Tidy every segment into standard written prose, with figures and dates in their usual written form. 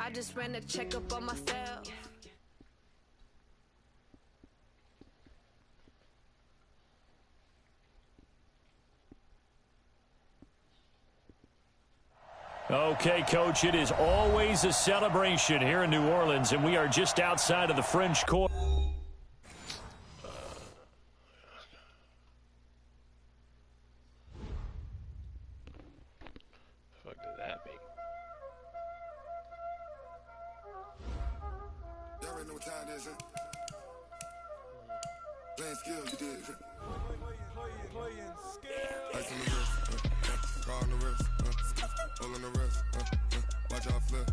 I just ran a checkup on myself. Okay, Coach, it is always a celebration here in New Orleans, and we are just outside of the French Quarter. Fuck did that mean? Y'all already know what time it is, huh? Playing skill, you did. Playing skill. Ice on the wrist, car on the wrist, all on the wrist, watch out flip,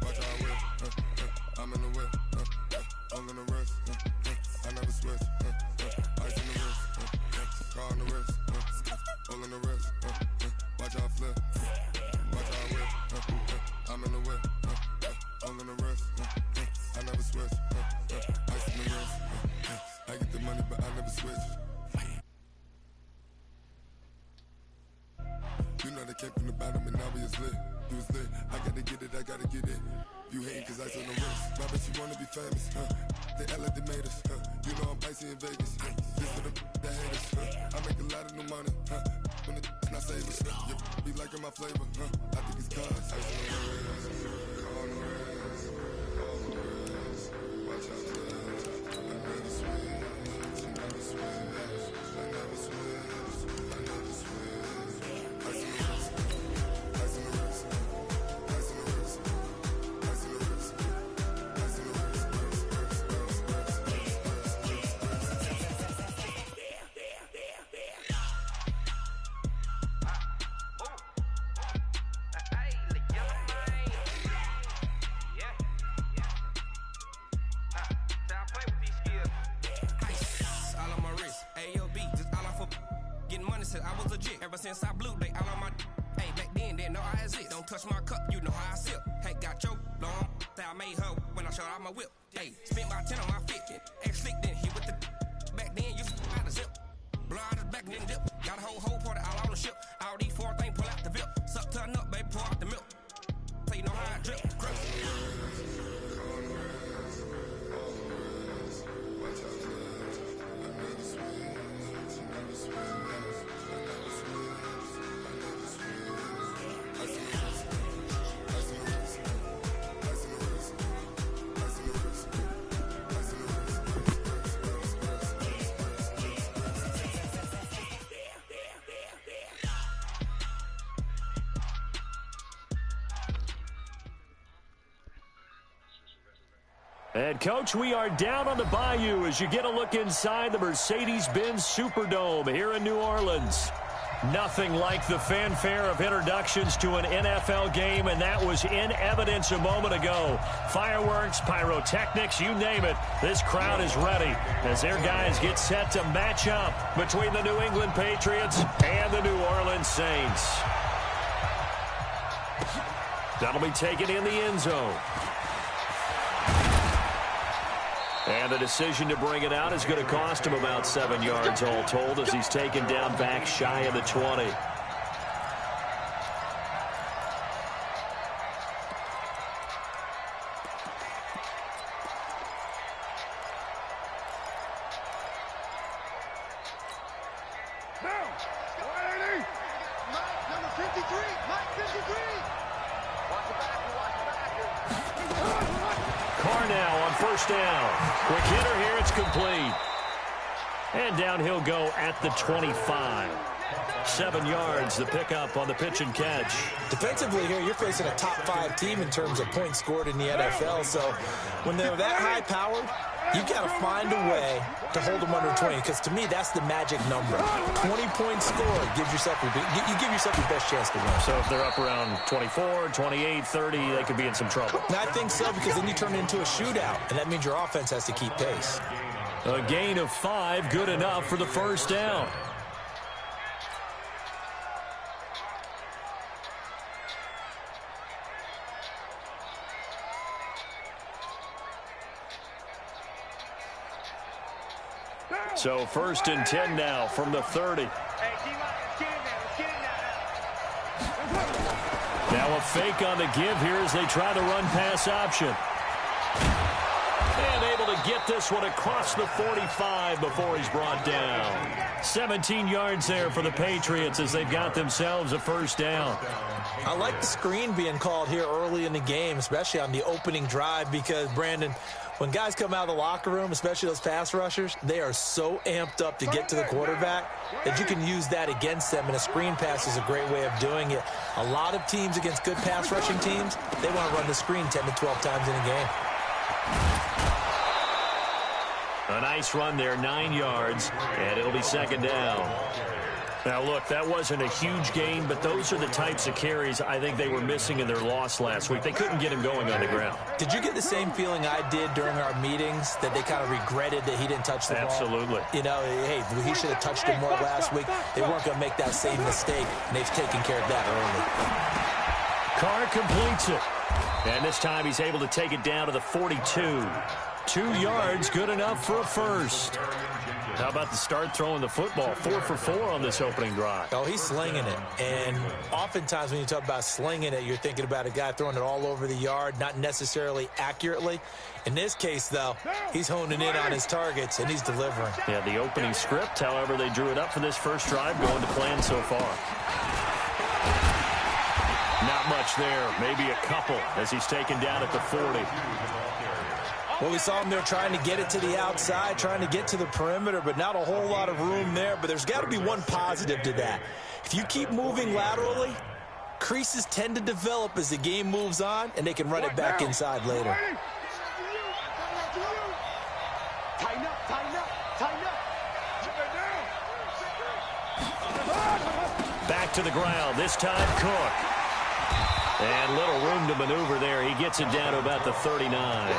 watch out whip, I'm in the whip, all on the wrist, I never switch, ice on the wrist, car on the wrist, all on the wrist, watch out flip, watch out whip, I'm in the whip, all on the wrist, I never switch, ice on the wrist, I get the money but I never switch. You know they came from the bottom and now we is lit. You was lit, I gotta get it, I gotta get it. You hating cause ice on the wrist. I bet you wanna be famous, They act like they made us, You know I'm icy in Vegas, This for the that hate us, I make a lot of new money, When it's not savers, You be liking my flavor, I think it's cause ice on the wrist, on the wrist, on the wrist. Watch out, I never switch, I never switch, I never switch, I never switch. Ever since I blew, they all on my hey, back then, didn't know I exist. Don't touch my cup, you know how I sip. Hey, got your long, that I made her when I showed out my whip. Hey, spent my 10 on my 50. Ex-slick, then hit with the back then, you out of zip. Blow out his back, then dip. Got a whole party all on the ship. All these four things, pull out the VIP. Suck, turn up, baby, pour out the milk. So you know how I drip. Crush. And, Coach, we are down on the Bayou as you get a look inside the Mercedes-Benz Superdome here in New Orleans. Nothing like the fanfare of introductions to an NFL game, and that was in evidence a moment ago. Fireworks, pyrotechnics, you name it. This crowd is ready as their guys get set to match up between the New England Patriots and the New Orleans Saints. That'll be taken in the end zone. And the decision to bring it out is going to cost him about 7 yards all told as he's taken down back shy of the 20. First down. Quick hitter here. It's complete. And down he'll go at the 25. 7 yards, the pickup on the pitch and catch. Defensively here, you're facing a top-5 team in terms of points scored in the NFL. So when they're that high-powered, you've got to find a way to hold them under 20. Because to me, that's the magic number. 20 points scored gives yourself you give yourself your best chance to win. So if they're up around 24, 28, 30, they could be in some trouble. And I think so, because then you turn it into a shootout, and that means your offense has to keep pace. A gain of 5, good enough for the first down. So 1st and 10 now from the 30. Now a fake on the give here as they try the run-pass option. And able to get this one across the 45 before he's brought down. 17 yards there for the Patriots as they've got themselves a first down. I like the screen being called here early in the game, especially on the opening drive, because, Brandon, when guys come out of the locker room, especially those pass rushers, they are so amped up to get to the quarterback that you can use that against them, and a screen pass is a great way of doing it. A lot of teams against good pass rushing teams, they want to run the screen 10 to 12 times in a game. A nice run there, 9 yards, and it'll be second down. Now, look, that wasn't a huge gain, but those are the types of carries I think they were missing in their loss last week. They couldn't get him going on the ground. Did you get the same feeling I did during our meetings, that they kind of regretted that he didn't touch the ball? Absolutely. You know, hey, he should have touched it more last week. They weren't going to make that same mistake, and they've taken care of that early. Carr completes it. And this time he's able to take it down to the 42. 2 yards, good enough for a first. How about the start throwing the football? 4 for 4 on this opening drive. Oh, he's slinging it. And oftentimes when you talk about slinging it, you're thinking about a guy throwing it all over the yard, not necessarily accurately. In this case, though, he's honing in on his targets, and he's delivering. Yeah, the opening script, however, they drew it up for this first drive, going to plan so far. Not much there, maybe a couple as he's taken down at the 40. Well, we saw him there trying to get it to the outside, trying to get to the perimeter, but not a whole lot of room there. But there's got to be one positive to that. If you keep moving laterally, creases tend to develop as the game moves on, and they can run it back inside later. Tighten up, tighten up, tighten up. Back to the ground, this time Cook. And little room to maneuver there. He gets it down to about the 39.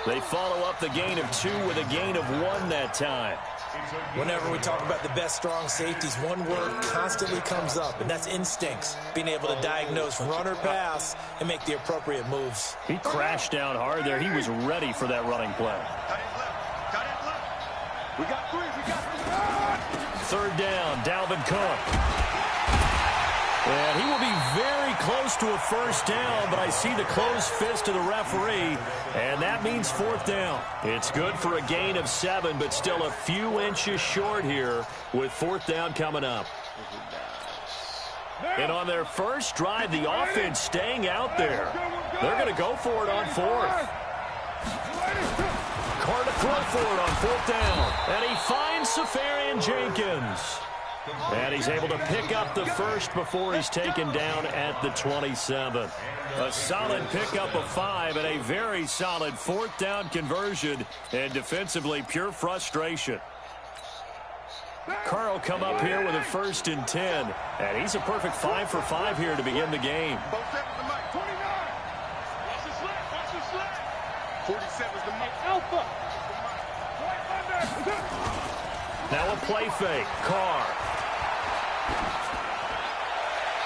They follow up the gain of 2 with a gain of 1 that time. Whenever we talk about the best strong safeties, one word constantly comes up, and that's instincts. Being able to diagnose run or pass and make the appropriate moves. He crashed down hard there. He was ready for that running play. We got 3, we got 3. Third down, Dalvin Cook. And he will be very close to a first down, but I see the closed fist of the referee, and that means fourth down. It's good for a gain of 7, but still a few inches short here with fourth down coming up. And on their first drive, the offense staying out there. They're going to go for it on fourth. Carr to throw for it on fourth down, and he finds Safarian Jenkins. And he's able to pick up the first before he's taken down at the 27. A solid pickup of 5 and a very solid fourth down conversion, and defensively pure frustration. Carr will come up here with a 1st and 10, and he's a perfect 5 for 5 here to begin the game. 47's the mic. Alpha. Now a play fake. Carr.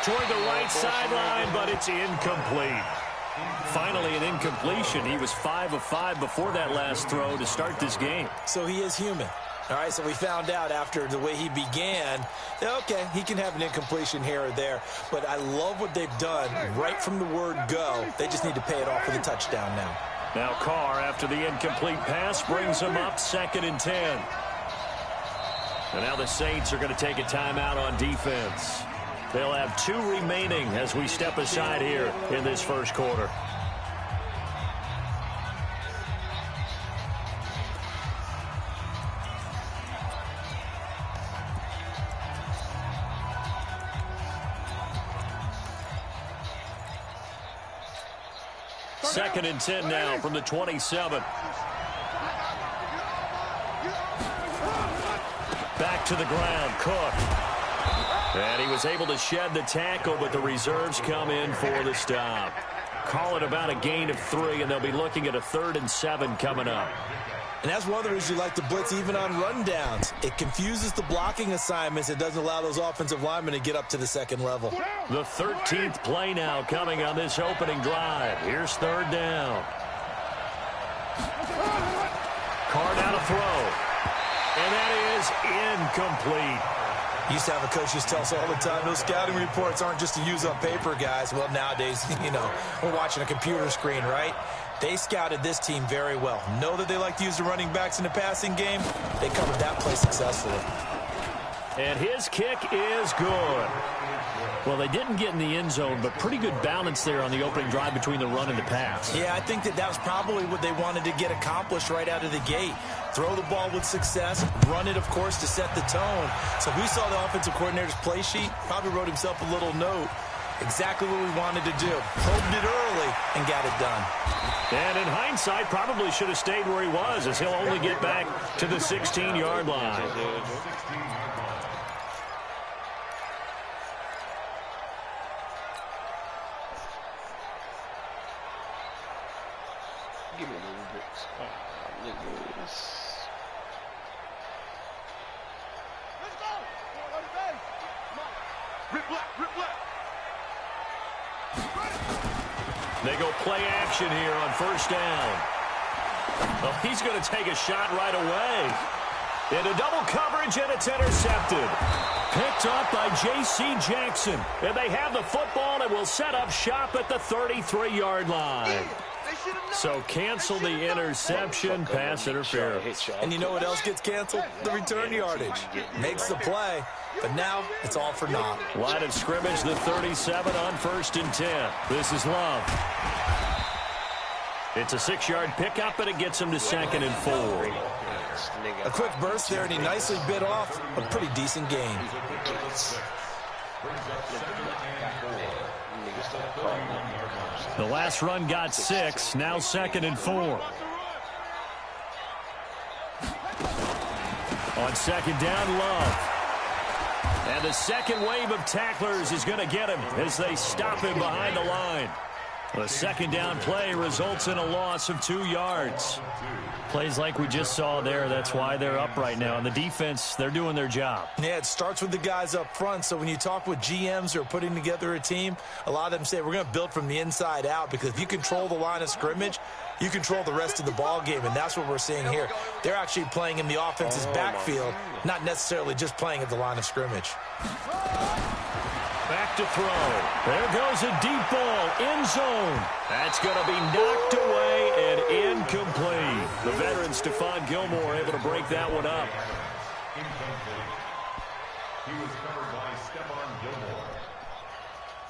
Toward the right sideline, but it's incomplete. Finally an incompletion. He was 5 of 5 before that last throw to start this game. So he is human. All right, so we found out after the way he began, okay, he can have an incompletion here or there, but I love what they've done right from the word go. They just need to pay it off with a touchdown now. Now Carr, after the incomplete pass, brings him up 2nd and 10. And now the Saints are going to take a timeout on defense. They'll have 2 remaining as we step aside here in this first quarter. Second and 10 now from the 27. Back to the ground, Cook. And he was able to shed the tackle, but the reserves come in for the stop. Call it about a gain of 3, and they'll be looking at a 3rd and 7 coming up. And that's one of the reasons you like to blitz even on rundowns. It confuses the blocking assignments. It doesn't allow those offensive linemen to get up to the second level. The 13th play now coming on this opening drive. Here's 3rd down. Carr down to throw. And that is incomplete. Used to have a coach just tell us all the time, those scouting reports aren't just to use on paper, guys. Well, nowadays, we're watching a computer screen, right? They scouted this team very well. Know that they like to use the running backs in the passing game. They covered that play successfully. And his kick is good. Well, they didn't get in the end zone, but pretty good balance there on the opening drive between the run and the pass. Yeah, I think that was probably what they wanted to get accomplished right out of the gate. Throw the ball with success, run it, of course, to set the tone. So we saw the offensive coordinator's play sheet, probably wrote himself a little note. Exactly what we wanted to do. Probed it early and got it done. And in hindsight, probably should have stayed where he was, as he'll only get back to the 16-yard line. Give me a little bit. Let's go. Rip left. They go play action here on first down. Oh, he's going to take a shot right away. Into double coverage, and it's intercepted. Picked up by J.C. Jackson. And they have the football and will set up shop at the 33-yard line. So cancel the interception, pass interference. And you know what else gets canceled? The return yardage. Makes the play, but now it's all for naught. Line of scrimmage, the 37 on 1st and 10. This is Love. It's a 6-yard pickup, and it gets him to 2nd and 4. A quick burst there, and he nicely bit off a pretty decent gain. The last run got 6, now 2nd and 4. On 2nd down, Love. And the second wave of tacklers is going to get him as they stop him behind the line. The 2nd down play results in a loss of 2 yards. Plays like we just saw there. That's why they're up right now. And the defense, they're doing their job. Yeah, it starts with the guys up front. So when you talk with GMs who are putting together a team, a lot of them say we're going to build from the inside out, because if you control the line of scrimmage, you control the rest of the ball game, and that's what we're seeing here. They're actually playing in the offense's backfield, not necessarily just playing at the line of scrimmage. Back to throw. There goes a deep ball, end zone. That's going to be knocked away and incomplete. The veteran Stephon Gilmore able to break that one up.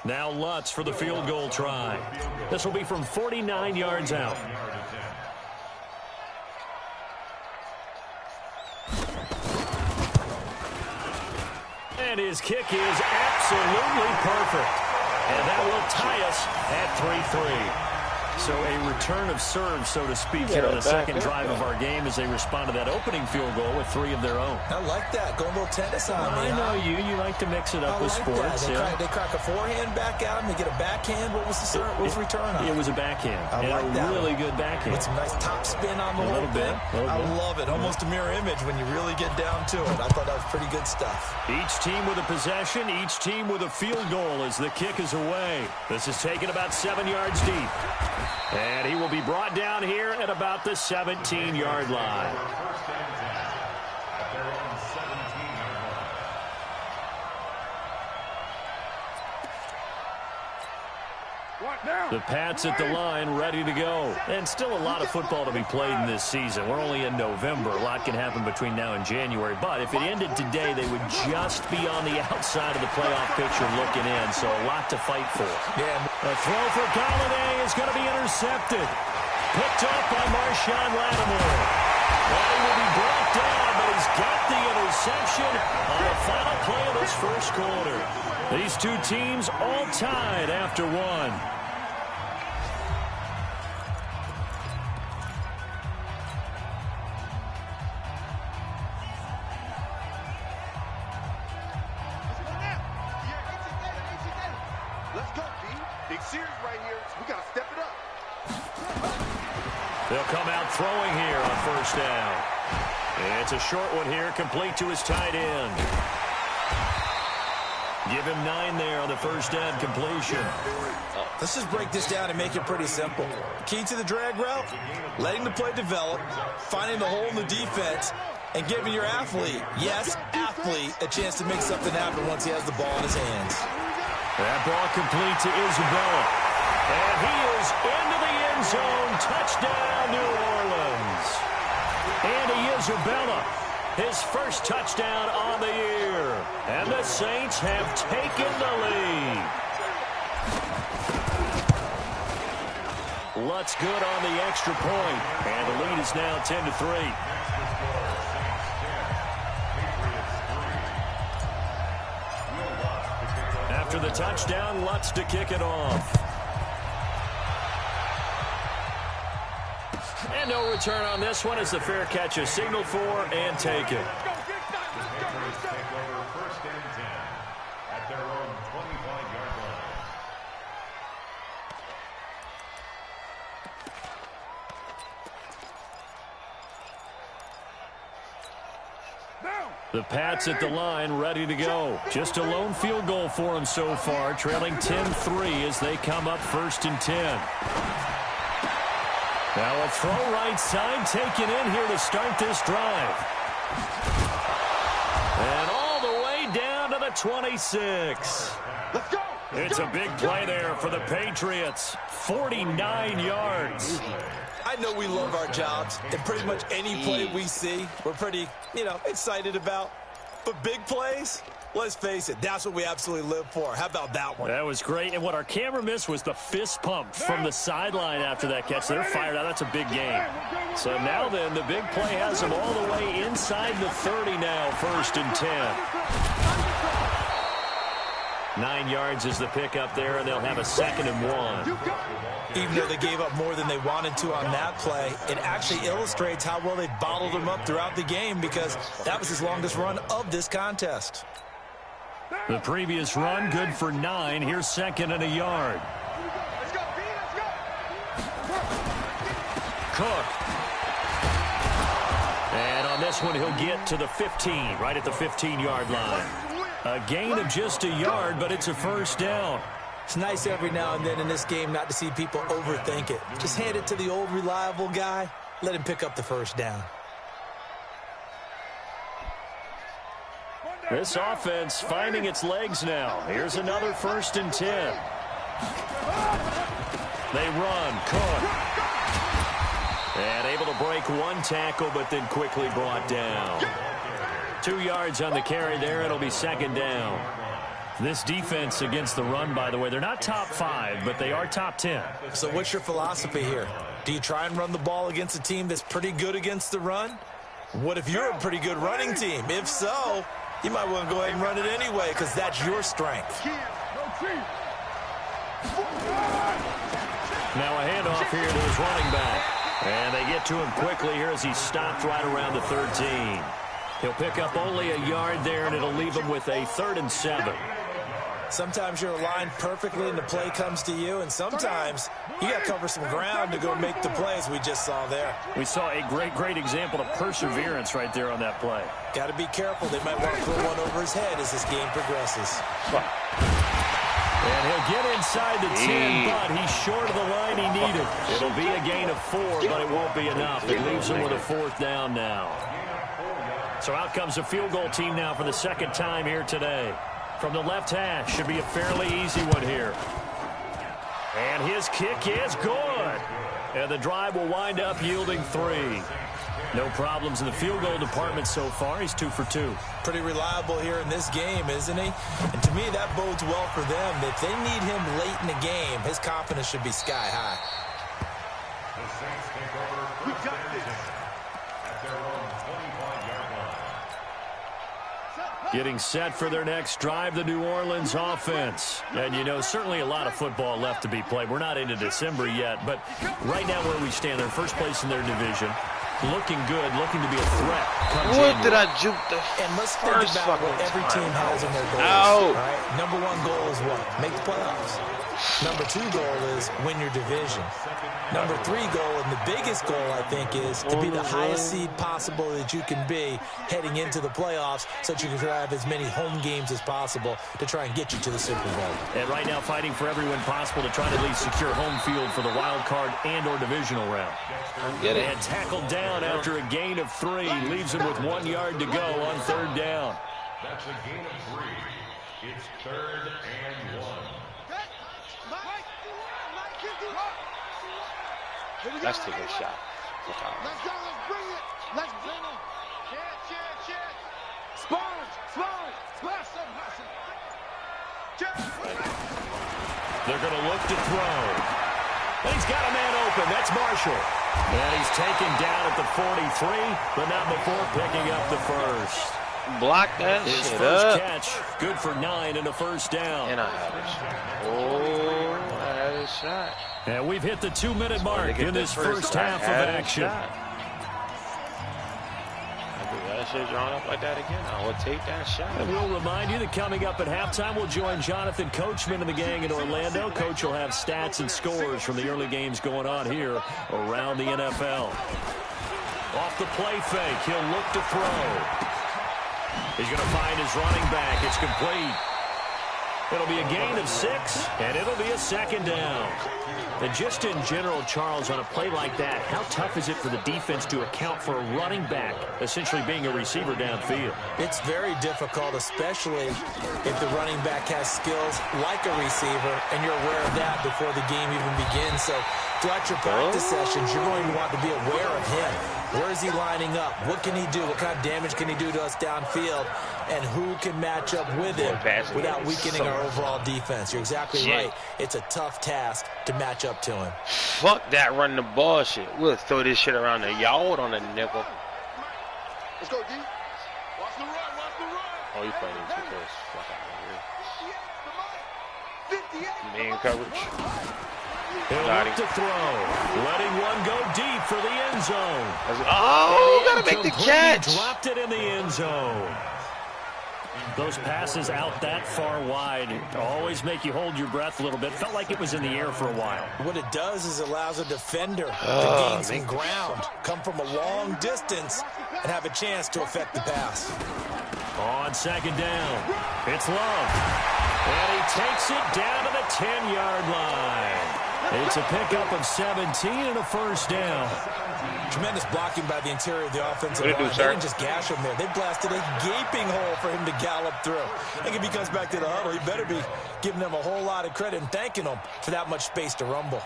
Now Lutz for the field goal try. This will be from 49 yards out. And his kick is absolutely perfect. And that will tie us at 3-3. So a return of serve, so to speak, here on the second drive of our game as they respond to that opening field goal with 3 of their own. I like that. Going a little tennis on me. I know you. You like to mix it up with sports. They crack a forehand back at him. They get a backhand. What was the return on? It was a backhand. I like that. Really good backhand. With some nice top spin on the whole thing. I love it. Almost a mirror image when you really get down to it. I thought that was pretty good stuff. Each team with a possession, each team with a field goal as the kick is away. This is taken about 7 yards deep. And he will be brought down here at about the 17-yard line. The Pats at the line, ready to go. And still a lot of football to be played in this season. We're only in November. A lot can happen between now and January. But if it ended today, they would just be on the outside of the playoff picture looking in. So a lot to fight for. Yeah. A throw for Galladay is going to be intercepted. Picked up by Marshawn Lattimore. Well, he will be brought down, but he's got the interception on the final play of this first quarter. These two teams all tied after one. Let's go, B. Big series right here. We got to step it up. They'll come out throwing here on first down. It's a short one here, complete to his tight end. Give him 9 there on the first down completion. Let's just break this down and make it pretty simple. Key to the drag route, letting the play develop, finding the hole in the defense, and giving your athlete, yes, athlete, a chance to make something happen once he has the ball in his hands. That ball complete to Isabella. And he is into the end zone. Touchdown, New Orleans. Andy Isabella, his first touchdown on the year. And the Saints have taken the lead. Lutz good on the extra point. And the lead is now 10-3. After the touchdown, Lutz to kick it off. And no return on this one as the fair catch is signaled for and taken. First and 10 at their own 25-yard line. The Pats at the line, ready to go. Just a lone field goal for them so far, trailing 10-3 as they come up first and 10. Now a throw right side taken in here to start this drive. And all the way down to the 26. Let's go. It's a big play there for the Patriots. 49 yards. I know we love our jobs, and pretty much any play we see, we're pretty, excited about. But big plays, let's face it, that's what we absolutely live for. How about that one? That was great, and what our camera missed was the fist pump from the sideline after that catch. They're fired out. That's a big game. So now then, the big play has them all the way inside the 30 now, first and 10. 9 yards is the pickup there, and they'll have a 2nd and 1. Even though they gave up more than they wanted to on that play, it actually illustrates how well they bottled them up throughout the game because that was his longest run of this contest. The previous run, good for 9. Here's 2nd and a yard. Cook. And on this one, he'll get to the 15, right at the 15-yard line. A gain of just a yard, but it's a first down. It's nice every now and then in this game not to see people overthink it. Just hand it to the old reliable guy. Let him pick up the first down. This offense finding its legs now. Here's another 1st and 10. They run. Cook. And able to break one tackle, but then quickly brought down. 2 yards on the carry there. It'll be 2nd down. This defense against the run, by the way, they're not top 5, but they are top 10. So what's your philosophy here? Do you try and run the ball against a team that's pretty good against the run? What if you're a pretty good running team? If so, you might want to go ahead and run it anyway because that's your strength. Now a handoff here to his running back. And they get to him quickly here as he stopped right around the 13. He'll pick up only a yard there, and it'll leave him with a 3rd and 7. Sometimes you're aligned perfectly and the play comes to you, and sometimes you got to cover some ground to go make the plays we just saw there. We saw a great example of perseverance right there on that play. Got to be careful. They might want to throw one over his head as this game progresses. And he'll get inside the 10, but he's short of the line he needed. It'll be a gain of 4, but it won't be enough. It leaves him with a 4th down now. So out comes a field goal team now for the 2nd time here today. From the left hash, should be a fairly easy one here. And his kick is good. And the drive will wind up yielding 3. No problems in the field goal department so far. He's 2 for 2. Pretty reliable here in this game, isn't he? And to me, that bodes well for them. If they need him late in the game, his confidence should be sky high. The Saints take over. We got this. At their own 25-yard line. Getting set for their next drive, the New Orleans offense. And, certainly a lot of football left to be played. We're not into December yet, but right now where we stand, they're first place in their division. Looking good, looking to be a threat. What did I juke the And let's think about what every team has in their goals. Ow. Right? Number 1 goal is what? Make the playoffs. Number 2 goal is win your division. Number 3 goal, and the biggest goal, I think, is to be the highest seed possible that you can be heading into the playoffs so that you can have as many home games as possible to try and get you to the Super Bowl. And right now fighting for every win possible to try to at least secure home field for the wild card and or divisional round. Get it. And tackled down down after a gain of 3. Leaves him with 1 yard to go on 3rd down. That's a gain of 3. It's 3rd and 1. Let's take a shot. Let's go, let's bring it. Let's bring it. Chance. Sponge. Splash some hustle. They're going to look to throw. And he's got a man open. That's Marshall. And he's taken down at the 43, but not before picking up the first. Block that His shit first up. catch, good for 9 and a first down. And I had a shot. Oh, I had a shot. And we've hit the 2-minute mark in this first half of action. That shit drawn up like that again. I will take that shot. And we'll remind you that coming up at halftime, we'll join Jonathan Coachman and the gang in Orlando. Coach will have stats and scores from the early games going on here around the NFL. Off the play fake, he'll look to throw. He's going to find his running back. It's complete. It'll be a gain of 6, and it'll be a 2nd down. And just in general, Charles, on a play like that, how tough is it for the defense to account for a running back essentially being a receiver downfield? It's very difficult, especially if the running back has skills like a receiver, and you're aware of that before the game even begins. So throughout your practice sessions, you're going to want to be aware of him. Where is he lining up? What can he do? What kind of damage can he do to us downfield? And who can match up with him without weakening our overall defense? You're exactly right. It's a tough task to match up to him. Fuck that running the ball shit. We'll throw this shit around the yard on the nickel. Let's go, D. Watch the run. Oh, you playing too close. Fuck out of here. Man coverage. He'll look to throw. Letting one go deep for the end zone. Oh, gotta make the catch. Dropped it in the end zone. Those passes out that far wide always make you hold your breath a little bit. Felt like it was in the air for a while. What it does is allows a defender to gain some ground, come from a long distance, and have a chance to affect the pass. On 2nd down, it's Love. And he takes it down to the 10-yard line. It's a pickup of 17 and a first down. Tremendous blocking by the interior of the offensive line. They didn't just gash him there. They blasted a gaping hole for him to gallop through. I think if he comes back to the huddle, he better be giving them a whole lot of credit and thanking them for that much space to rumble.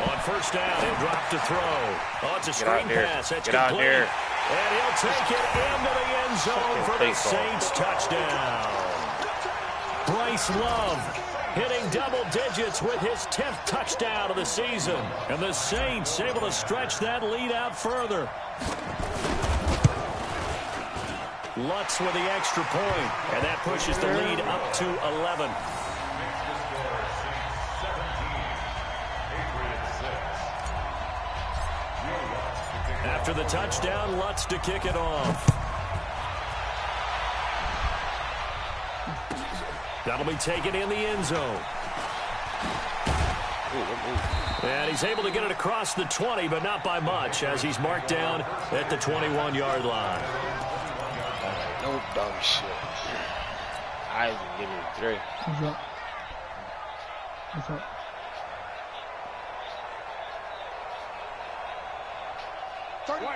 On 1st down, he'll drop to throw. Oh, it's a screen pass. That's Get out complete. here. And he'll take it into the end zone for the Saints touchdown. Bryce Love hitting double digits with his 10th touchdown of the season. And the Saints able to stretch that lead out further. Lutz with the extra point, and that pushes the lead up to 11. After the touchdown, Lutz to kick it off. That'll be taken in the end zone. And he's able to get it across the 20, but not by much, as he's marked down at the 21-yard line. No dumb shit. I even give it 3. What's up?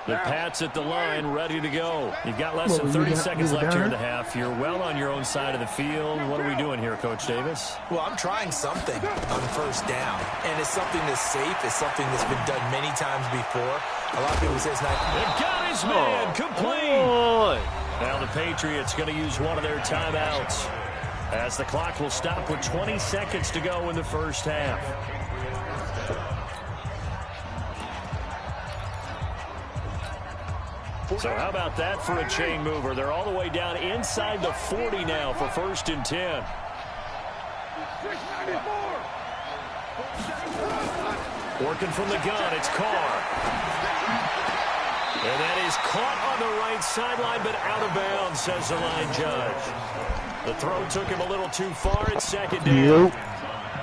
The Pats at the line, ready to go. You've got less than 30 seconds left here in the half. You're well on your own side of the field. What are we doing here, Coach Davis? Well, I'm trying something on 1st down, and it's something that's safe. It's something that's been done many times before. A lot of people say it's not. They got his man complete. Now the Patriots going to use one of their timeouts as the clock will stop with 20 seconds to go in the first half. So how about that for a chain mover? They're all the way down inside the 40 now for 1st and 10. Working from the gun, it's Carr. And that is caught on the right sideline, but out of bounds, says the line judge. The throw took him a little too far. It's 2nd down.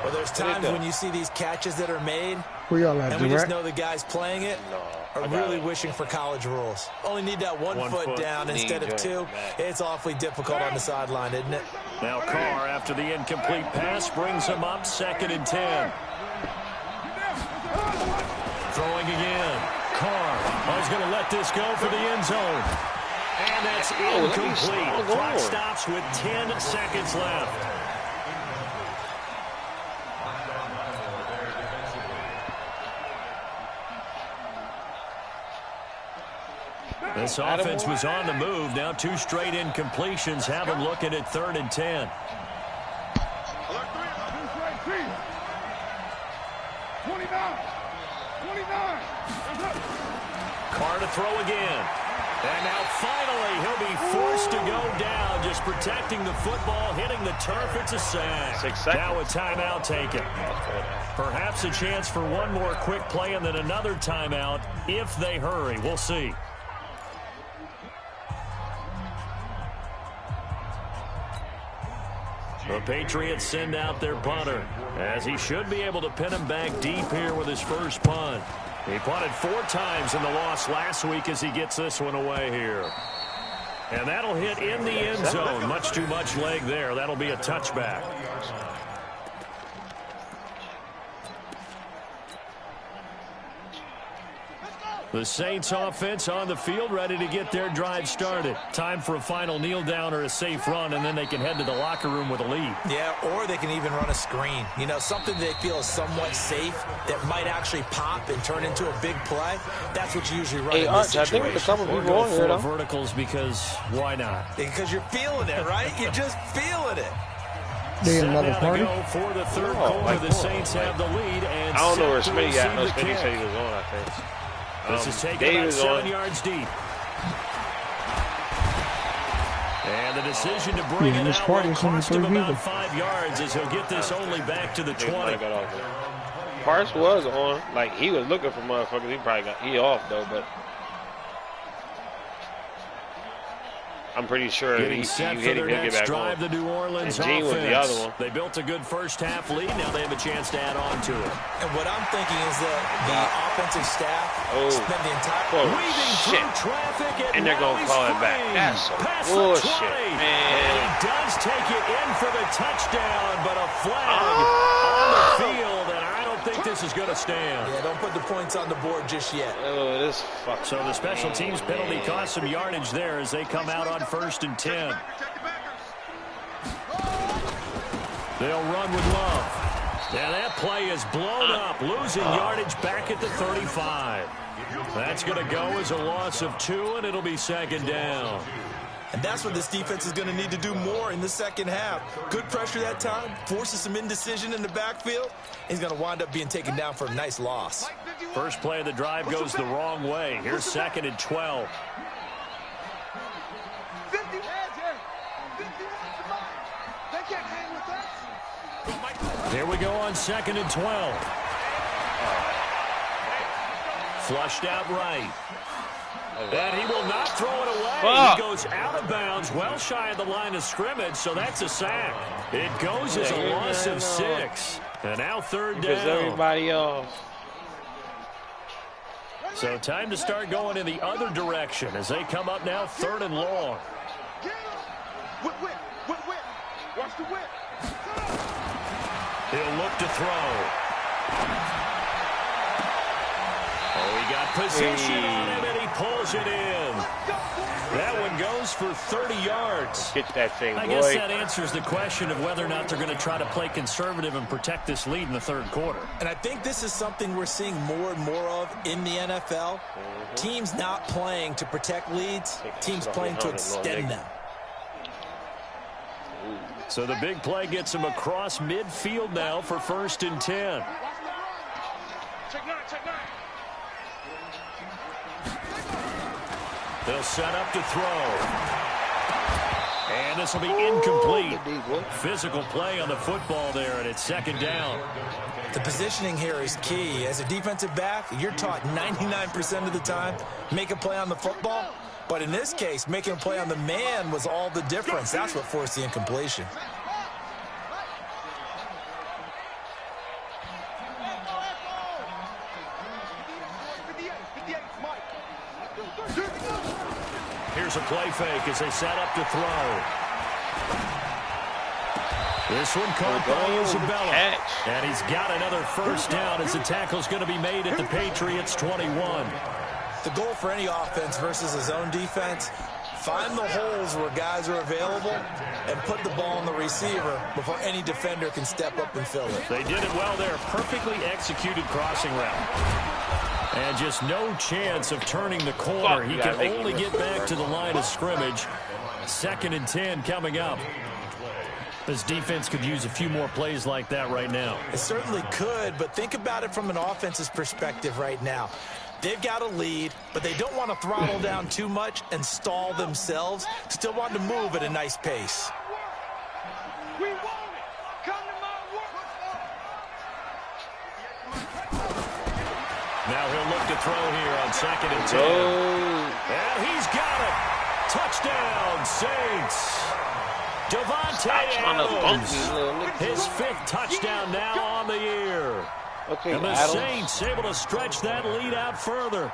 Well, there's times when you see these catches that are made, Where y'all at, and we just know the guys playing it are really wishing for college rules. Only need that one foot down instead of two. It's awfully difficult on the sideline, isn't it? Now Carr, after the incomplete pass, brings him up 2nd and 10. Throwing again. Carr is going to let this go for the end zone. And that's incomplete. Clock stops with 10 seconds left. This offense was on the move. Now 2 straight incompletions have them looking at 3rd and 10. 29. Carr to throw again. And now finally he'll be forced to go down, just protecting the football, hitting the turf. It's a sack. 6 seconds. Now a timeout taken. Perhaps a chance for one more quick play and then another timeout if they hurry. We'll see. The Patriots send out their punter, as he should be able to pin him back deep here with his first punt. He punted 4 times in the loss last week as he gets this one away here. And that'll hit in the end zone. Much too much leg there. That'll be a touchback. The Saints offense on the field, ready to get their drive started. Time for a final kneel down or a safe run, and then they can head to the locker room with a lead. Yeah, or they can even run a screen. You know, something they feel is somewhat safe that might actually pop and turn into a big play. That's what you usually run in this situation. I think there's a couple people on here, though. Verticals because why not? Because you're feeling it, right? You're just feeling it. They another party. Go for the third quarter. The Saints have the lead, and I don't know where Smitty got. No, Smitty said he was on, I think. This is taken about 7 yards deep. And the decision to bring it out will cost him about 5 yards as he'll get this only back to the 20. Parks was on. Like, he was looking for motherfuckers. He probably got off, though, but I'm pretty sure Getting set for their next drive, the New Orleans offense. Was the other one. They built a good first half lead. Now they have a chance to add on to it. And what I'm thinking is that the offensive staff spent the entire weaving through traffic, and they're going to call it back. That's some bullshit, man. And he does take it in for the touchdown, but a flag on the field, and I don't think this is going to stand. Yeah, don't put the points on the board just yet. Oh, this fuck. So the special teams penalty cost some yardage there as they come out on 1st and 10. They'll run with Love. And that play is blown up, losing yardage back at the 35. That's going to go as a loss of 2, and it'll be 2nd down. And that's what this defense is going to need to do more in the second half. Good pressure that time, forces some indecision in the backfield. He's going to wind up being taken down for a nice loss. First play of the drive goes the wrong way. Here's 2nd and 12. Here we go on 2nd and 12. Flushed out right. And he will not throw it away. He goes out of bounds, well shy of the line of scrimmage, so that's a sack. It goes as a loss of 6. And now 3rd down. Everybody else. So time to start going in the other direction as they come up now 3rd and long. Watch the whip. He'll look to throw. Oh, he got position on him, and he pulls it in. That one goes for 30 yards. Get that thing, boy. I guess that answers the question of whether or not they're going to try to play conservative and protect this lead in the 3rd quarter. And I think this is something we're seeing more and more of in the NFL. Teams not playing to protect leads, teams playing to extend them. So the big play gets him across midfield now for 1st and 10. They'll set up to throw. And this will be incomplete. Physical play on the football there, and it's 2nd down. The positioning here is key. As a defensive back, you're taught 99% of the time, make a play on the football. But in this case, making a play on the man was all the difference. That's what forced the incompletion. a play fake as they set up to throw. This one caught by Isabella. And he's got another first down as the tackle's going to be made at the Patriots' 21. The goal for any offense versus his own defense, find the holes where guys are available and put the ball on the receiver before any defender can step up and fill it. They did it well there. Perfectly executed crossing route. And just no chance of turning the corner. He can only get back to the line of scrimmage. 2nd and 10 coming up. This defense could use a few more plays like that right now. It certainly could, but think about it from an offense's perspective right now. They've got a lead, but they don't want to throttle down too much and stall themselves. Still want to move at a nice pace. We want it. Come to my work. Now he'll look to throw here on 2nd and 10. And he's got it. Touchdown, Saints. Devontae Adams, his 5th touchdown now on the year. And the Saints able to stretch that lead out further.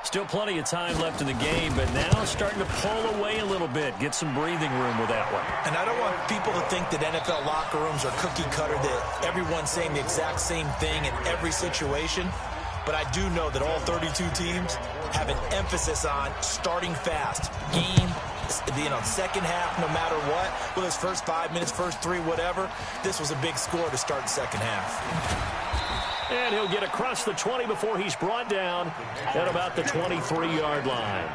Still plenty of time left in the game, but now starting to pull away a little bit. Get some breathing room with that one. And I don't want people to think that NFL locker rooms are cookie cutter, that everyone's saying the exact same thing in every situation. But I do know that all 32 teams have an emphasis on starting fast. Game, second half, no matter what. Whether it's first 5 minutes, first 3, whatever. This was a big score to start the second half. And he'll get across the 20 before he's brought down at about the 23-yard line.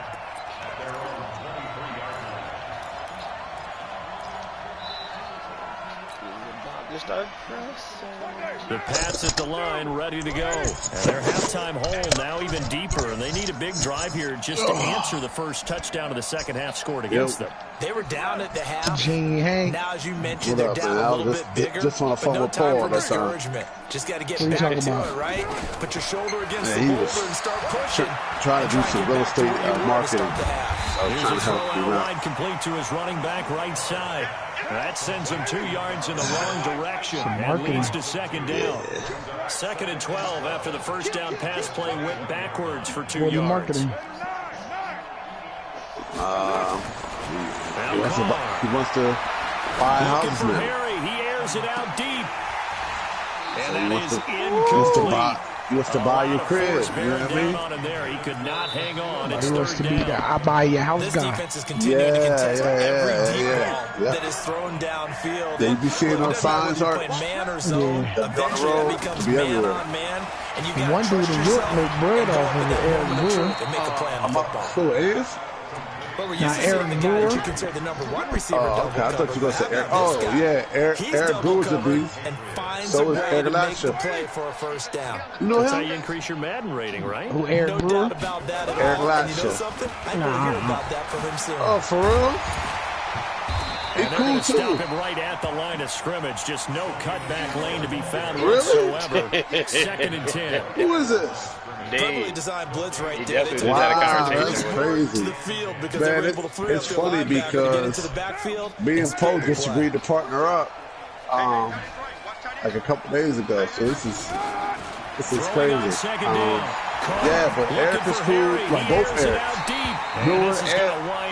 The Pats at the line, ready to go. And their halftime hole now even deeper, and they need a big drive here just to answer the first touchdown of the second half scored against them. They were down at the half. Now, as you mentioned, they're down a little bit bigger. Just on a but no forward time ball, for discouragement. Just got to get back to it, right? Put your shoulder against the boulder and start pushing. Trying to do some real estate marketing. Here's a throw out wide, complete to his running back right side. That sends him 2 yards in the wrong direction and leads to 2nd down. 2nd and 12 after the first down pass play went backwards for 2 yards. Marketing. He wants to buy a house for now. Harry. He airs it out deep. And that is incomplete. He wants to buy your crib, you know what I mean? On him there. He could not hang on. He wants to be the I buy your house this guy. Defense is continuing to contest every deep ball that is thrown downfield. Yeah, you be seeing those signs, Art? Man or zone. Eventually that becomes man on man. And you got one dude in York make bread off in the air and Who is? Now Aaron Moore. You consider the number 1 receiver. Okay, I thought you were going to say Eric. Oh, yeah, Eric Gould a beast. So is Eric Lasher. For a first down. You know That's him? how you increase your Madden rating, right? Who, Eric No Brewer? doubt about that at Eric all. And you know Lasher. something? I will hear about that from him soon. Oh, for real? He And they're cool going to stop too. him right at the line of scrimmage. Just no cutback lane to be found Really? whatsoever. 2nd and 10. Who is this? Perfectly designed blitz right there. They Wow, that's crazy. Man, it's funny because me and Poe just agreed to partner up like a couple days ago. So this is crazy. Yeah, but Eric is cool. Like both Erics. Brewer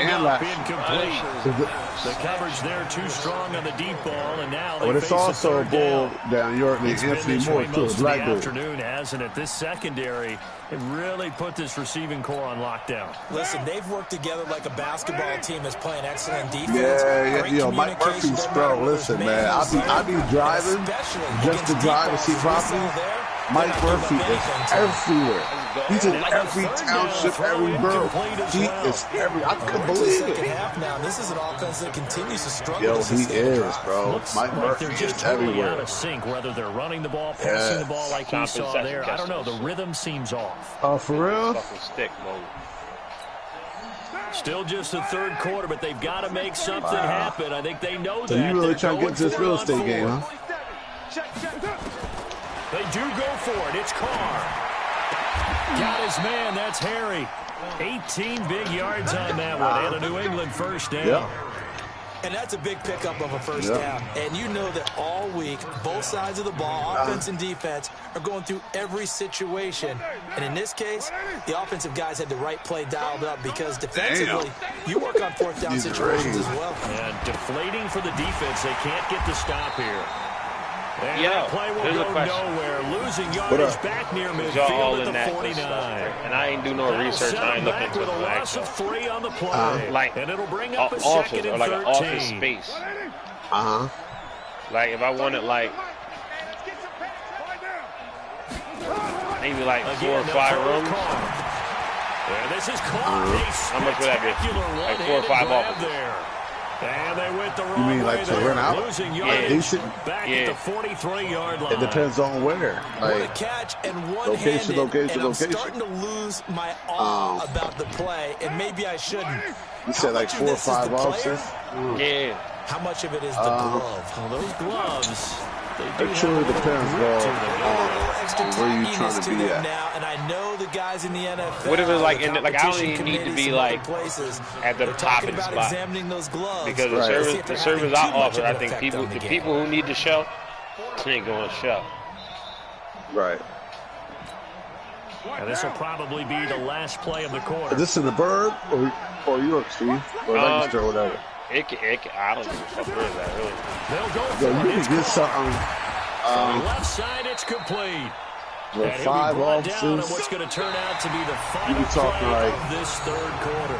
and Lasher. The coverage there too strong on the deep ball, and now but it's also a bull down York named Anthony Moore too. Most of the Black dude. afternoon, hasn't it? This secondary, it really put this receiving core on lockdown. Listen, they've worked together like a basketball team that's playing excellent defense. Yeah, yo, Mike Murphy's bro. Listen, man, I be driving just to drive and see property. Mike Murphy is everywhere. He's in every township, every borough. He is every. I couldn't believe it. Now, this is an offense that continues to struggle. Yo, he is, bro. Looks Mike like Murphy they're just is totally everywhere. out of sync, whether they're running the ball, passing the ball like we saw there. I don't know. The rhythm seems off. Oh, for real? Stick mode. Still just the 3rd quarter, but they've got to make something happen. I think they know that. So you really trying to get into this real estate game, huh? They do go for it. It's Carr. Got his man. That's Harry. 18 big yards on that one. And a New England first down. Yep. And that's a big pickup of a first down. And you know that all week, both sides of the ball, offense and defense, are going through every situation. And in this case, the offensive guys had the right play dialed up because defensively, you work on fourth down situations as well. And deflating for the defense. They can't get the stop here. And Yo, that play will here's a go question. nowhere. Losing yardage back near midfield at the 49. And I ain't do no research. I ain't looking into with a the loss of 3 on the play. Like, and it'll bring up a office, second or and like 13. an office space. Like, if I wanted, like, maybe like 4 or 5 rooms. And this is caught. How much would that be? Like 4 or 5 offices. And they went the wrong You mean like to rent out? Losing yardage back at the 43-yard line. It depends on where. What a Like, catch and location, one-handed, and I'm location. starting to lose my awe about the play, and maybe I shouldn't. You said like 4 or 5 officers? Yeah. How much of it is the glove? Well, those gloves, it truly depends, bro, on where you're trying to be at. Now, and I know the guys in the NFL. What if it's like, in the, like, I don't even need to be like at the top of the spot. Those gloves. Because the service I offer, I think the people who need the show, ain't going to show. Right. And this will probably be the last play of the quarter. Is this in the Bird or York, Steve? Or Lancaster or whatever? I don't give a fuck where is that, really. They'll go for Yo, you can get something. left side, it's complete. The And 5 down on officers. what's going to turn out to be the final You be talking play like of this third quarter.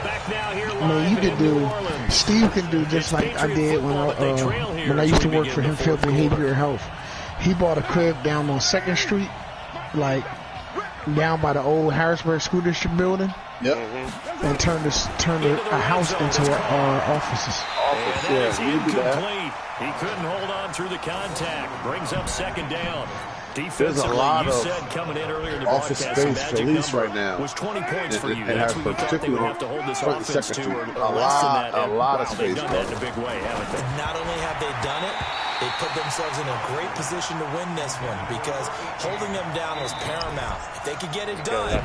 Back now here live I mean, you in could New do. Orleans. Steve can do just like I did when I used to work for him, Field Behavioral Health. He bought a crib down on 2nd Street, like down by the old Harrisburg School District building. Yep. And turned a house into offices. That is incomplete. He couldn't hold on through the contact. Brings up 2nd down. There's a lot of coming in earlier in the office space for lease right now. Was 20 points for you. And That's what you thought they would have to hold this offense to, or less than that. A lot of space. They've done that in a big way, haven't they? Not only have they done it, they put themselves in a great position to win this one because holding them down was paramount. If they could get it done,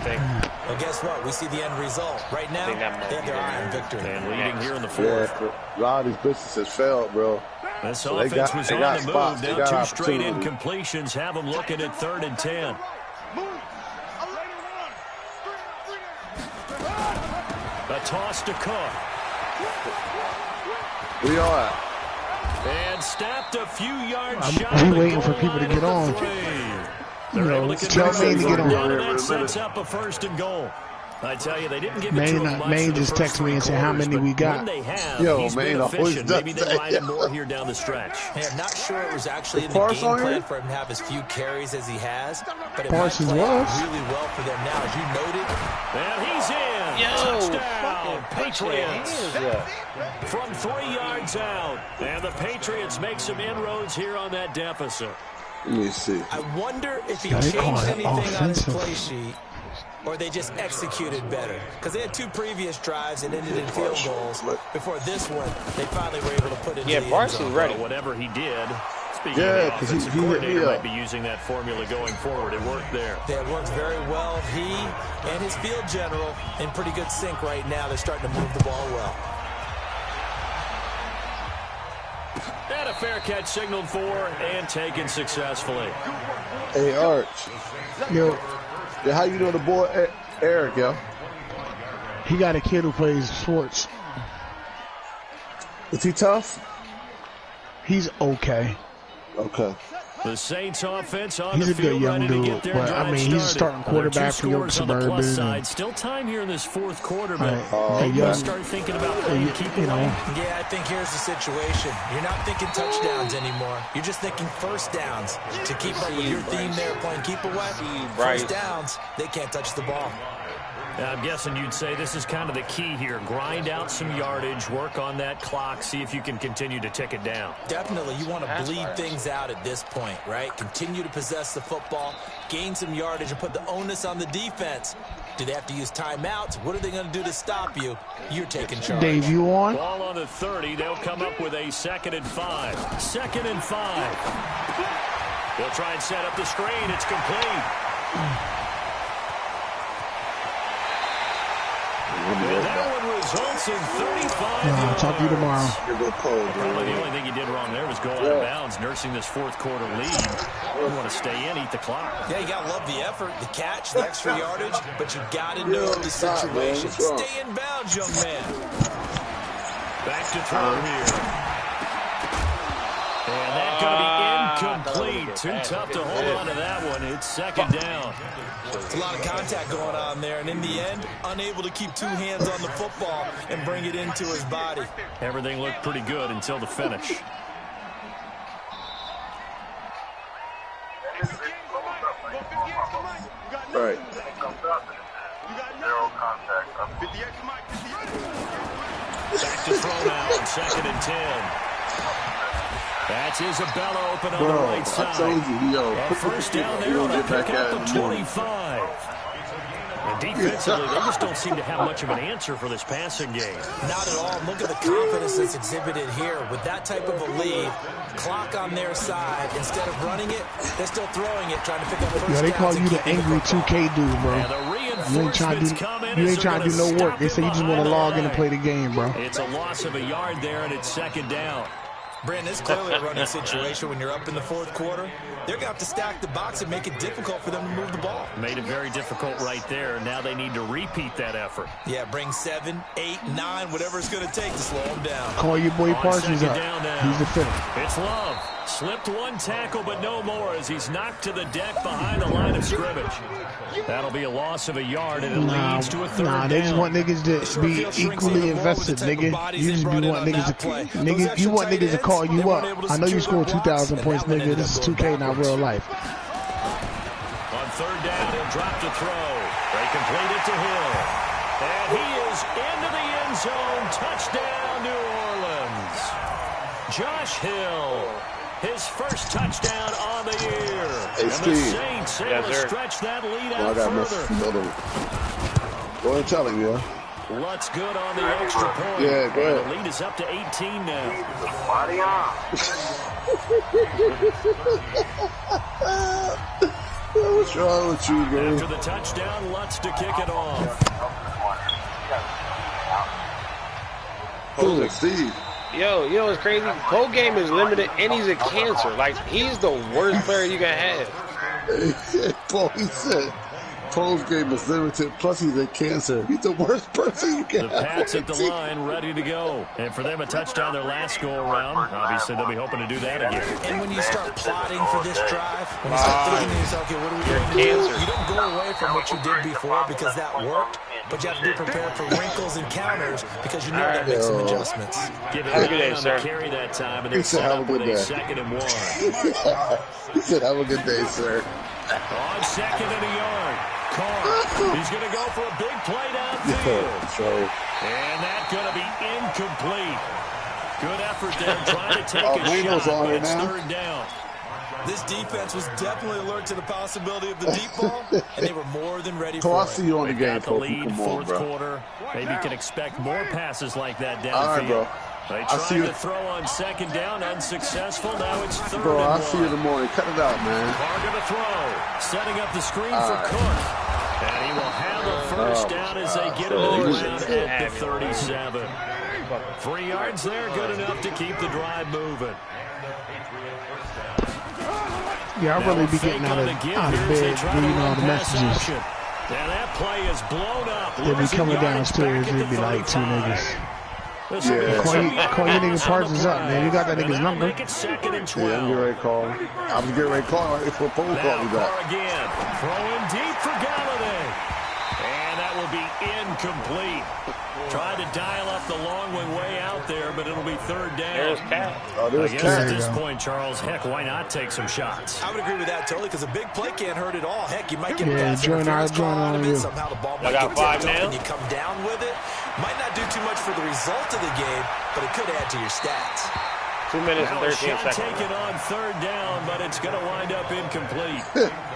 well, guess what? We see the end result. Right now, they have their eye on victory. And leading here in the fourth. Yeah, a lot of these businesses failed, bro. This So offense was on the move. Now 2 straight opportunity. incompletions have them looking at 3rd and 10. A toss to Cook. Where y'all at? And snapped a few yards shy. I'm waiting for people to get on. They're able to Tell Maine to get on. that sets up a 1st and goal. I tell you, they didn't give it to them much. Maine just texted me and said how many we got. Yo, he's Maine been always efficient. does Maybe they that. ride him more here down the stretch. Hey, I'm not sure it was actually in the game plan for him to have as few carries as he has, but it might play out really well for them now, as you noted. And he's in. Touchdown, Patriots. From 3 yards out. And the Patriots make some inroads here on that deficit. Let me see. I wonder if he changed anything on his play sheet, or they just executed better. Because they had 2 previous drives and ended in field goals. Before this one, they finally were able to put it in the end zone. Well, whatever he did, speaking of the offensive coordinator might be using that formula going forward. It worked there. Yeah, it works very well. He and his field general in pretty good sync right now. They're starting to move the ball well. And a fair catch signaled for and taken successfully. Hey, Arch. Yo. Yeah, how you know the boy Eric, yo? He got a kid who plays sports. Is he tough? He's okay. Okay. The Saints offense on he's the a good field, young ready dude, to get their but I mean, he's a starting quarterback for York Suburban. Still time here in this 4th quarter, but you start thinking about keeping Yeah, I think here's the situation. You're not thinking touchdowns anymore. You're just thinking first downs. To keep up with your theme there, playing keep away. First downs, they can't touch the ball. I'm guessing you'd say this is kind of the key here. Grind out some yardage, work on that clock, see if you can continue to tick it down. Definitely. You want to bleed things out at this point, right? Continue to possess the football, gain some yardage, and put the onus on the defense. Do they have to use timeouts? What are they going to do to stop you? You're taking charge. Dave, you on? Ball on the 30. They'll come up with a 2nd and 5. 2nd and 5. They'll try and set up the screen. It's complete. And that one results missing 35 I'll talk to you tomorrow. Probably the only thing he did wrong there was go out of bounds, nursing this fourth quarter lead. You want to stay in, eat the clock. Yeah, you got to love the effort, the catch, the extra yardage, but you got to know the situation. Stay in bounds, young man. Back to throw here. And that's going to be incomplete. Too tough to hold on to that one. It's second down. It's a lot of contact going on there, and in the end, unable to keep two hands on the football and bring it into his body. Everything looked pretty good until the finish. Right. Back to throw now on 2nd and 10. That's Isabella open on the right side. I told you, yo, and first down there on a pickup of 25. And defensively, they just don't seem to have much of an answer for this passing game. Not at all. Look at the confidence that's exhibited here. With that type of a lead, clock on their side, instead of running it, they're still throwing it, trying to pick up first downs. Yeah, they call you the angry 2K dude, bro. You ain't trying to do no work. They say you just want to log in and play the game, bro. It's a loss of a yard there, and it's second down. Brandon, it's clearly a running situation when you're up in the fourth quarter. They're going to have to stack the box and make it difficult for them to move the ball. Made it very difficult right there. Now they need to repeat that effort. Yeah, bring 7, 8, 9, whatever it's going to take to slow them down. Call your boy Parsons up. He's the fifth. It's Love. Slipped one tackle, but no more as he's knocked to the deck behind the line of scrimmage. That'll be a loss of a yard, and it leads to a third down. They just want niggas to be equally invested, nigga. You just be want niggas to you want niggas to call you up. I know you scored 2,000 points, nigga. This is 2K, not real life. On third down, he'll drop to throw. They complete it to Hill. And he is into the end zone. Touchdown, New Orleans. Josh Hill. His first touchdown on the year. Hey, and Steve. the Saints able to stretch that lead out further. Go ahead and tell him, yeah. Lutz good on the extra point. Yeah, go ahead. And the lead is up to 18 now. What's wrong with you, man? After the touchdown, Lutz to kick it off. Cool, Steve. Yo, you know what's crazy? Whole game is limited, and he's a cancer. Like, he's the worst player you can have. Paul, he said, Paul's game is limited, plus he's a cancer. He's the worst person you can have. The Pats at the line, ready to go. And for them, a touchdown their last go-around. Obviously, they'll be hoping to do that again. And when you start plotting for this drive, when you start thinking to yourself, okay, what are we going to do? You don't go away from what you did before because that worked. But you have to be prepared for wrinkles and counters because you know that makes some adjustments. Give it a good day, sir. Carry that time, and he said, have a good day. 2nd and 1. He said, have a good day, sir. On 2nd and a yard. Carr, he's going to go for a big play downfield. And that's going to be incomplete. Good effort there, trying to take a shot, but it's third down. This defense was definitely alert to the possibility of the deep ball, and they were more than ready for it. I'll see you on the game, the lead, fourth quarter. Maybe you can expect more passes like that downfield. All right, bro. They tried to throw on 2nd down, unsuccessful. Now it's 3rd Bro, and 1. I'll see you in the morning. Cut it out, man. Carr going to throw. Setting up the screen for Cook. And he will have a first down as they get him to the ground at the 37. 3 yards there, good enough to keep the drive moving. Yeah, I'll really be getting out of bed, reading all the messages. Now that play is blown up. They'll be coming downstairs. It'll be like 2 niggas. Yeah. Call your nigga Parsons up, man. You got that nigga's number. Make it 2nd and 12. Yeah, I'm getting ready to call him. I was getting ready to call him before Paul called me back. Again. Throwing deep for Galladay. And that will be incomplete. Tried to dial up the long way out there, but it'll be 3rd down. There's Cat. Oh, there's I guess Cat. at this point, Charles, heck, why not take some shots? I would agree with that totally because a big play can't hurt at all. Heck, you might get join on you. Somehow the ball might got get 5 tipped now. and you come down with it. Might not do too much for the result of the game, but it could add to your stats. 2 minutes and 13 seconds. Taken on 3rd down, but it's going to wind up incomplete.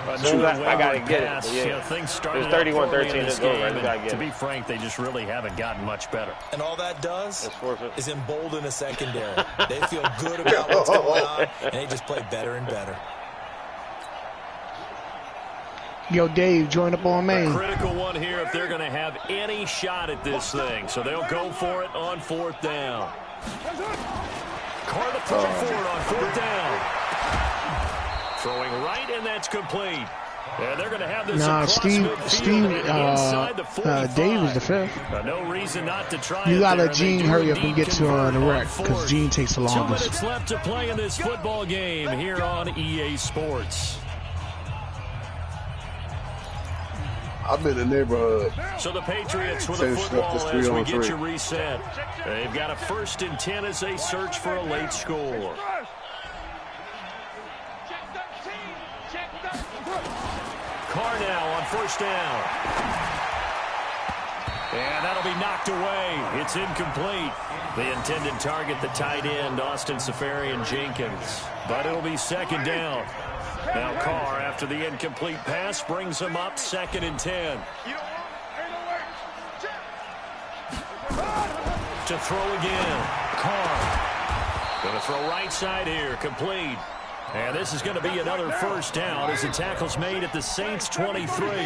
I got to get it. Yeah. You know, things started it's 31-13 to go, right? To be frank, they just really haven't gotten much better. And all that does is embolden a secondary. They feel good about what's going on, and they just play better and better. Yo, Dave, join up on main. A critical one here if they're going to have any shot at this thing. So they'll go for it on 4th down. Carr to throw for it on 4th down. Throwing right, and that's complete. And they're going to have this Steve, Dave is the 5th. No reason not to try. You got to let Gene hurry up and get to the wreck because Gene takes the longest. 2 minutes left to play in this football game here on EA Sports. I'm in the neighborhood. So the Patriots with a football as we get you reset. They've got a 1st and 10 as they search for a late score. Carr now on 1st down. And that'll be knocked away. It's incomplete. The intended target, the tight end, Austin Safarian-Jenkins. But it'll be 2nd down. Now Carr, after the incomplete pass, brings him up 2nd and 10. To throw again. Carr. Going to throw right side here. Complete. And this is going to be another 1st down as the tackle's made at the Saints 23. 1st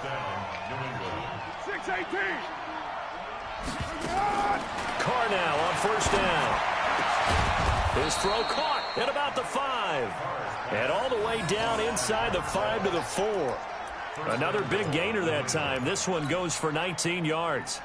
down, New England. 6-18. Carr now on 1st down. His throw caught at about the 5. And all the way down inside the 5 to the 4. Another big gainer that time. This one goes for 19 yards.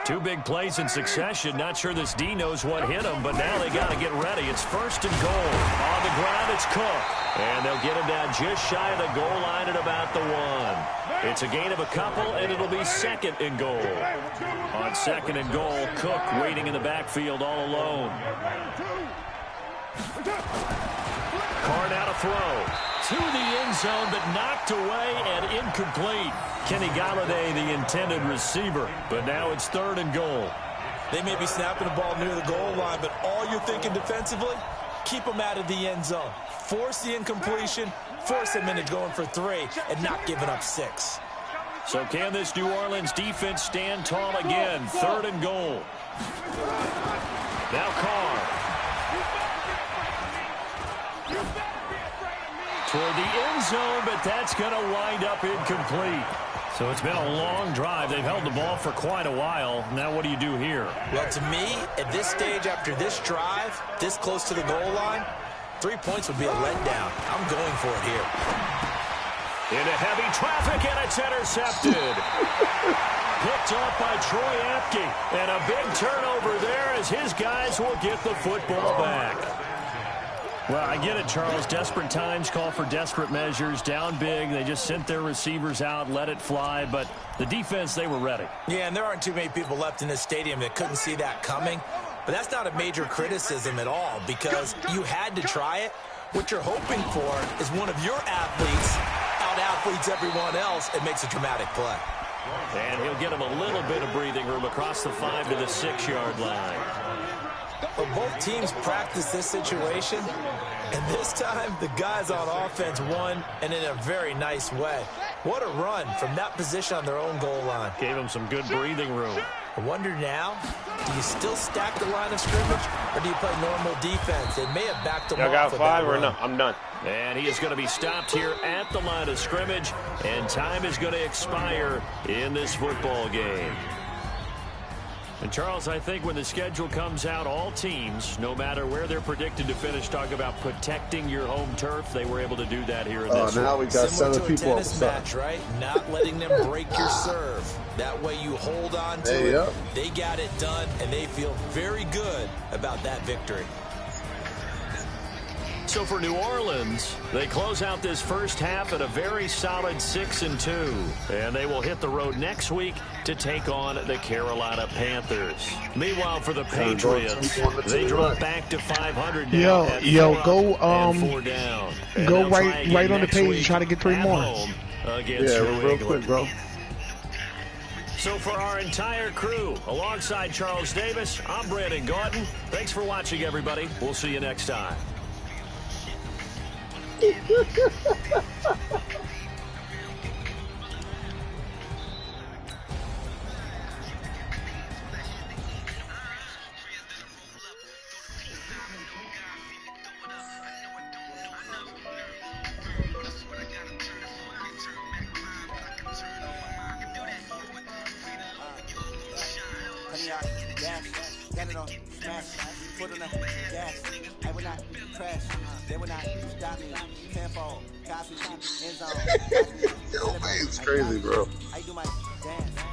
2 big plays in succession. Not sure this D knows what hit him, but now they got to get ready. It's 1st and goal. On the ground, it's Cook. And they'll get him down just shy of the goal line at about the 1. It's a gain of a couple, and it'll be 2nd and goal. On 2nd and goal, Cook waiting in the backfield all alone. Carr now to throw. To the end zone, but knocked away and incomplete. Kenny Galladay, the intended receiver. But now it's 3rd and goal. They may be snapping the ball near the goal line, but all you're thinking defensively, keep them out of the end zone. Force the incompletion, force them into going for 3, and not giving up 6. So can this New Orleans defense stand tall again? 3rd and goal. Now Carr. Toward the end zone, but that's going to wind up incomplete. So it's been a long drive. They've held the ball for quite a while. Now what do you do here? Well, to me, at this stage after this drive, this close to the goal line, 3 points would be a letdown. I'm going for it here. Into heavy traffic, and it's intercepted. Picked up by Troy Apke. And a big turnover there as his guys will get the football back. Well, I get it, Charles. Desperate times call for desperate measures. Down big. They just sent their receivers out, let it fly. But the defense, they were ready. Yeah, and there aren't too many people left in this stadium that couldn't see that coming. But that's not a major criticism at all because you had to try it. What you're hoping for is one of your athletes out-athletes everyone else and makes a dramatic play. And he'll get him a little bit of breathing room across the 5 to the 6-yard line. But both teams practice this situation, and this time the guys on offense won, and in a very nice way. What a run from that position on their own goal line. Gave them some good breathing room. I wonder now, do you still stack the line of scrimmage, or do you play normal defense? They may have backed them off. Y'all got 5 or no? I'm done. And he is going to be stopped here at the line of scrimmage, and time is going to expire in this football game. And, Charles, I think when the schedule comes out, all teams, no matter where they're predicted to finish, talk about protecting your home turf. They were able to do that here in this now one. we got Similar 7 people to a tennis match, right? Not letting them break your serve. That way you hold on to it. Yep. They got it done, and they feel very good about that victory. So for New Orleans, they close out this first half at a very solid 6-2. And they will hit the road next week to take on the Carolina Panthers. Meanwhile, for the Patriots, they drop back to 500 now. Go 4 down. And go they'll try right again on the next page week and try to get 3 at more. home against Yeah, New real England. quick, bro. So for our entire crew, alongside Charles Davis, I'm Brandon Gauton. Thanks for watching, everybody. We'll see you next time. gas, got it on, smash, put on the gas. I will not crash, they will not stop me. Tenfold, copy, end zone. Yo, man, it's crazy, bro. I do my dance.